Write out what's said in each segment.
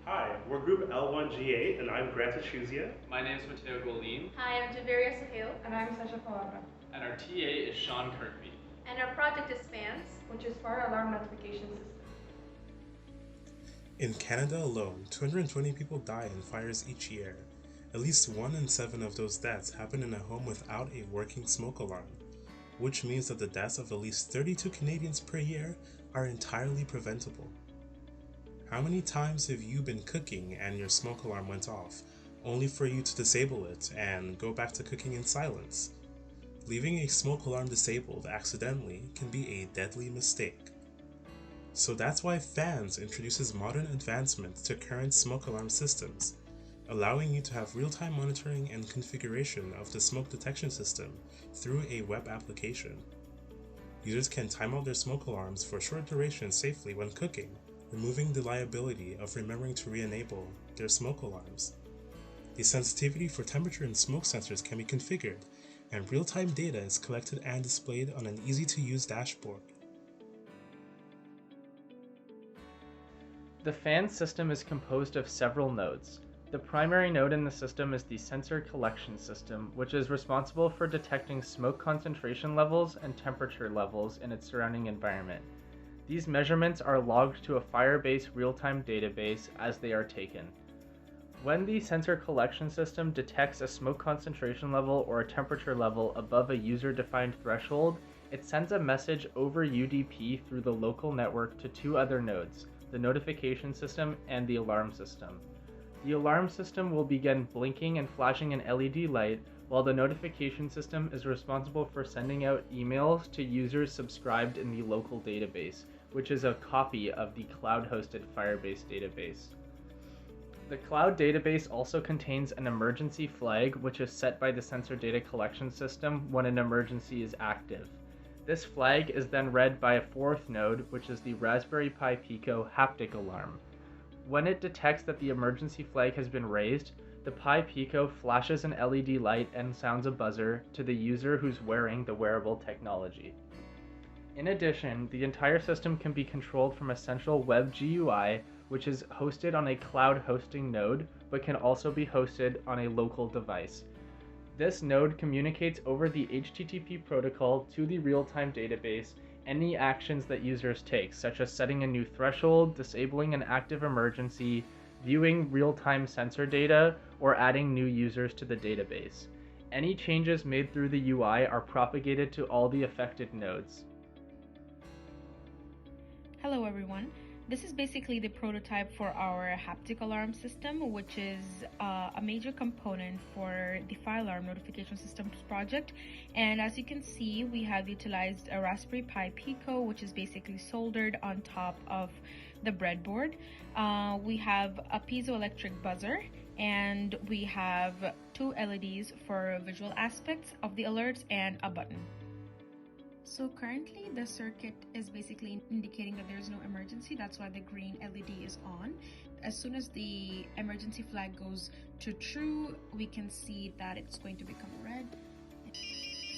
Hi, we're group L1-G8 and I'm Granta Chuzia. My name is Mateo Golin. Hi, I'm Javeria Sahil. And I'm Sasha Palabra. And our TA is Sean Kirkby. And our project is FANS, which is Fire Alarm Notification System. In Canada alone, 220 people die in fires each year. At least 1 in 7 of those deaths happen in a home without a working smoke alarm, which means that the deaths of at least 32 Canadians per year are entirely preventable. How many times have you been cooking and your smoke alarm went off, only for you to disable it and go back to cooking in silence? Leaving a smoke alarm disabled accidentally can be a deadly mistake. So that's why FANS introduces modern advancements to current smoke alarm systems, allowing you to have real-time monitoring and configuration of the smoke detection system through a web application. Users can time out their smoke alarms for short durations safely when cooking, removing the liability of remembering to re-enable their smoke alarms. The sensitivity for temperature and smoke sensors can be configured, and real-time data is collected and displayed on an easy-to-use dashboard. The FAN system is composed of several nodes. The primary node in the system is the sensor collection system, which is responsible for detecting smoke concentration levels and temperature levels in its surrounding environment. These measurements are logged to a Firebase real-time database as they are taken. When the sensor collection system detects a smoke concentration level or a temperature level above a user-defined threshold, it sends a message over UDP through the local network to two other nodes, the notification system and the alarm system. The alarm system will begin blinking and flashing an LED light, while the notification system is responsible for sending out emails to users subscribed in the local database, which is a copy of the cloud-hosted Firebase database. The cloud database also contains an emergency flag, which is set by the sensor data collection system when an emergency is active. This flag is then read by a fourth node, which is the Raspberry Pi Pico haptic alarm. When it detects that the emergency flag has been raised, the Pi Pico flashes an LED light and sounds a buzzer to the user who's wearing the wearable technology. In addition, the entire system can be controlled from a central web GUI, which is hosted on a cloud hosting node, but can also be hosted on a local device. This node communicates over the HTTP protocol to the real-time database any actions that users take, such as setting a new threshold, disabling an active emergency, viewing real-time sensor data, or adding new users to the database. Any changes made through the UI are propagated to all the affected nodes. Hello everyone. This is basically the prototype for our haptic alarm system, which is a major component for the fire alarm notification systems project. And as you can see, we have utilized a Raspberry Pi Pico, which is basically soldered on top of the breadboard. We have a piezoelectric buzzer, and we have two LEDs for visual aspects of the alerts and a button. So currently the circuit is basically indicating that there is no emergency. That's why the green LED is on. As soon as the emergency flag goes to true, we can see that it's going to become red.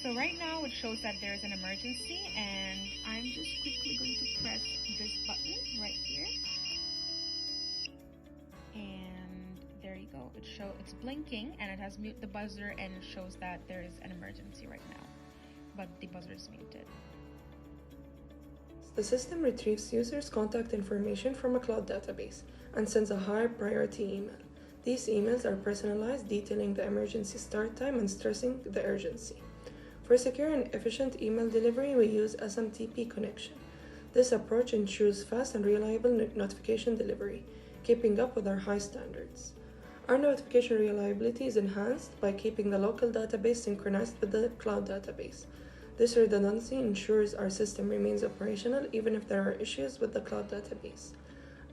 So right now it shows that there is an emergency, and I'm just quickly going to press this button right here. And there you go. It's blinking and it has mute the buzzer, and it shows that there is an emergency right now, but the buzzer is muted. The system retrieves users' contact information from a cloud database and sends a high priority email. These emails are personalized, detailing the emergency start time and stressing the urgency. For secure and efficient email delivery, we use SMTP connection. This approach ensures fast and reliable notification delivery, keeping up with our high standards. Our notification reliability is enhanced by keeping the local database synchronized with the cloud database. This redundancy ensures our system remains operational even if there are issues with the cloud database.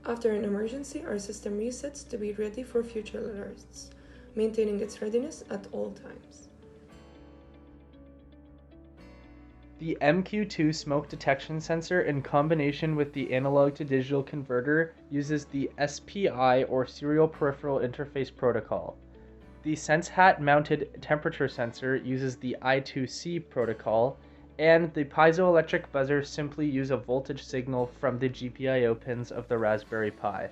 After an emergency, our system resets to be ready for future alerts, maintaining its readiness at all times. The MQ2 smoke detection sensor, in combination with the analog to digital converter, uses the SPI or Serial Peripheral Interface Protocol. The SenseHat mounted temperature sensor uses the I2C protocol, and the piezoelectric buzzers simply use a voltage signal from the GPIO pins of the Raspberry Pi.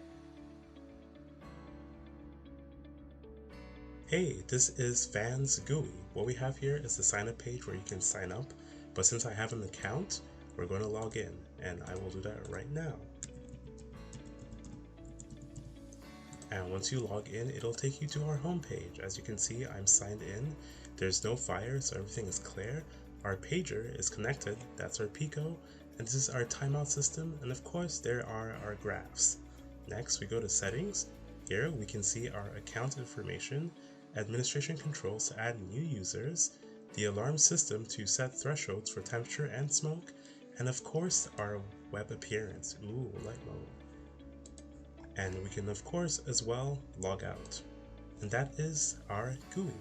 Hey, this is Fans GUI. What we have here is the sign up page where you can sign up, but since I have an account, we're going to log in, and I will do that right now. And once you log in, it'll take you to our homepage. As you can see, I'm signed in. There's no fire, so everything is clear. Our pager is connected, that's our Pico, and this is our timeout system, and of course there are our graphs. Next, we go to settings. Here we can see our account information, administration controls to add new users, the alarm system to set thresholds for temperature and smoke, and of course our web appearance. Ooh, light mode. And we can of course as well log out. And that is our GUI.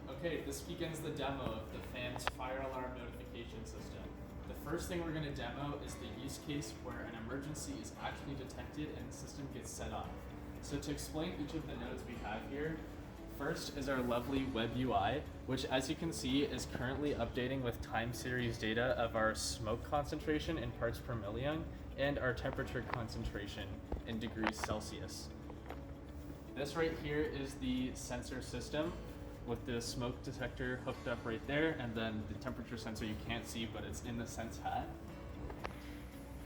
Okay, this begins the demo of the FAN's fire alarm notification system. The first thing we're going to demo is the use case where an emergency is actually detected and the system gets set off. So to explain each of the nodes we have here, first is our lovely web UI, which as you can see is currently updating with time series data of our smoke concentration in parts per million and our temperature concentration in degrees Celsius. This right here is the sensor system with the smoke detector hooked up right there, and then the temperature sensor you can't see, but it's in the sense hat.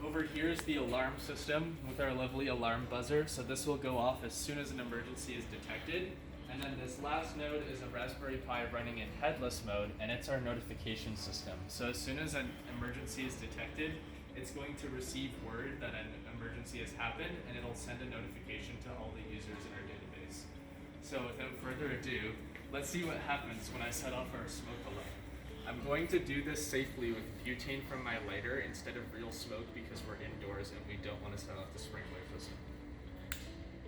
Over here is the alarm system with our lovely alarm buzzer, so this will go off as soon as an emergency is detected. And then this last node is a Raspberry Pi running in headless mode, and it's our notification system. So as soon as an emergency is detected, it's going to receive word that an emergency has happened, and it'll send a notification to all the users in our database. So without further ado, let's see what happens when I set off our smoke alarm. I'm going to do this safely with butane from my lighter instead of real smoke because we're indoors and we don't want to set off the sprinkler system.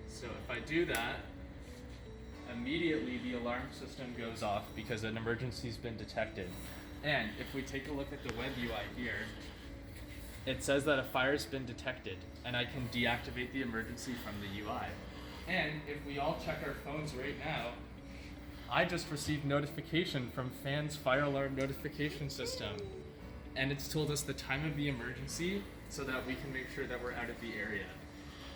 So if I do that, immediately the alarm system goes off because an emergency's been detected. And if we take a look at the web UI here, it says that a fire's been detected and I can deactivate the emergency from the UI. And if we all check our phones right now, I just received notification from FAN's fire alarm notification system, and it's told us the time of the emergency so that we can make sure that we're out of the area.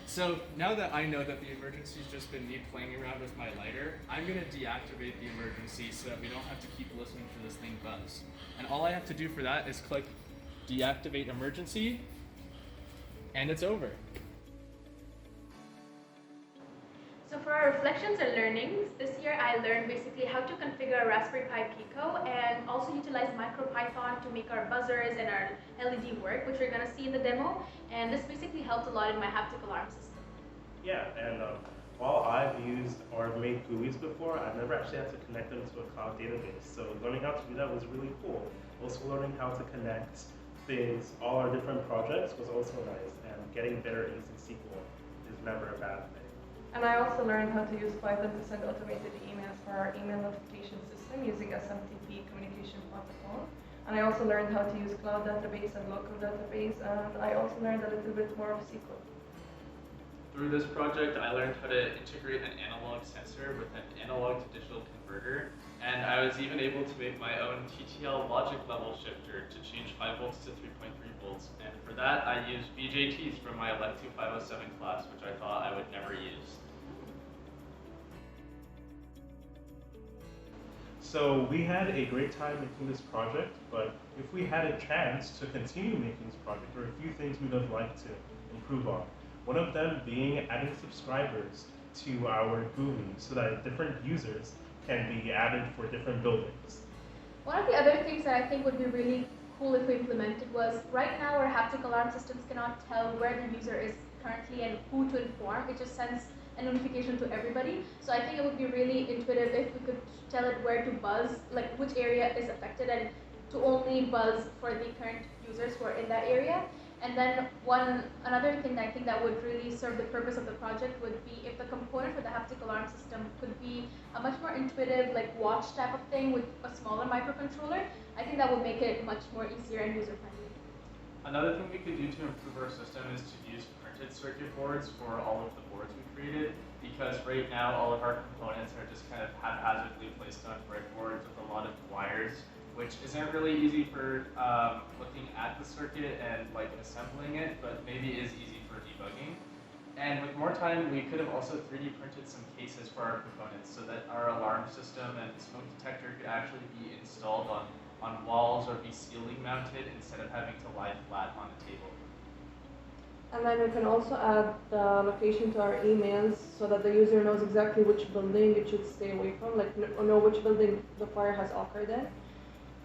So now that I know that the emergency's just been me playing around with my lighter, I'm gonna deactivate the emergency so that we don't have to keep listening to this thing buzz. And all I have to do for that is click deactivate emergency, and it's over. So for our reflections and learnings, this year I learned basically how to configure a Raspberry Pi Pico and also utilize MicroPython to make our buzzers and our LED work, which we're going to see in the demo. And this basically helped a lot in my haptic alarm system. Yeah, and while I've used or made GUIs before, I've never actually had to connect them to a cloud database. So learning how to do that was really cool. Also learning how to connect things, all our different projects was also nice. And getting better in SYSC3010 is never a bad thing. And I also learned how to use Python to send automated emails for our email notification system using SMTP communication protocol. And I also learned how to use cloud database and local database, and I also learned a little bit more of SQL. Through this project, I learned how to integrate an analog sensor with an analog to digital converter, and I was even able to make my own TTL logic level shifter to change 5 volts to 3.3 volts. And for that, I used BJTs from my Elect 507 class, which I thought I would never use. So we had a great time making this project, but if we had a chance to continue making this project, there are a few things we'd have liked to improve on. One of them being adding subscribers to our GUI so that different users can be added for different buildings. One of the other things that I think would be really cool if we implemented was, right now our haptic alarm systems cannot tell where the user is currently and who to inform. It just sends a notification to everybody. So I think it would be really intuitive if we could tell it where to buzz, like which area is affected, and to only buzz for the current users who are in that area. And then another thing that I think that would really serve the purpose of the project would be if the component for the haptic alarm system could be a much more intuitive, like watch type of thing with a smaller microcontroller. I think that would make it much more easier and user-friendly. Another thing we could do to improve our system is to use printed circuit boards for all of the boards we created, because right now all of our components are just kind of haphazardly placed on breadboards with a lot of wires, which isn't really easy for looking at the circuit and like assembling it, but maybe is easy for debugging. And with more time, we could have also 3D printed some cases for our components so that our alarm system and smoke detector could actually be installed on walls or be ceiling mounted instead of having to lie flat on a table. And then we can also add the location to our emails so that the user knows exactly which building it should stay away from, like know which building the fire has occurred in.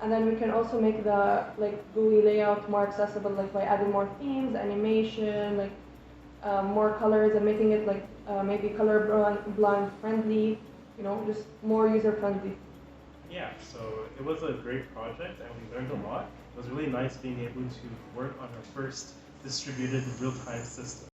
And then we can also make the GUI layout more accessible, like by adding more themes, animation, more colors, and making it maybe color blind friendly, just more user friendly. Yeah, so it was a great project and we learned a lot. It was really nice being able to work on our first distributed real-time system.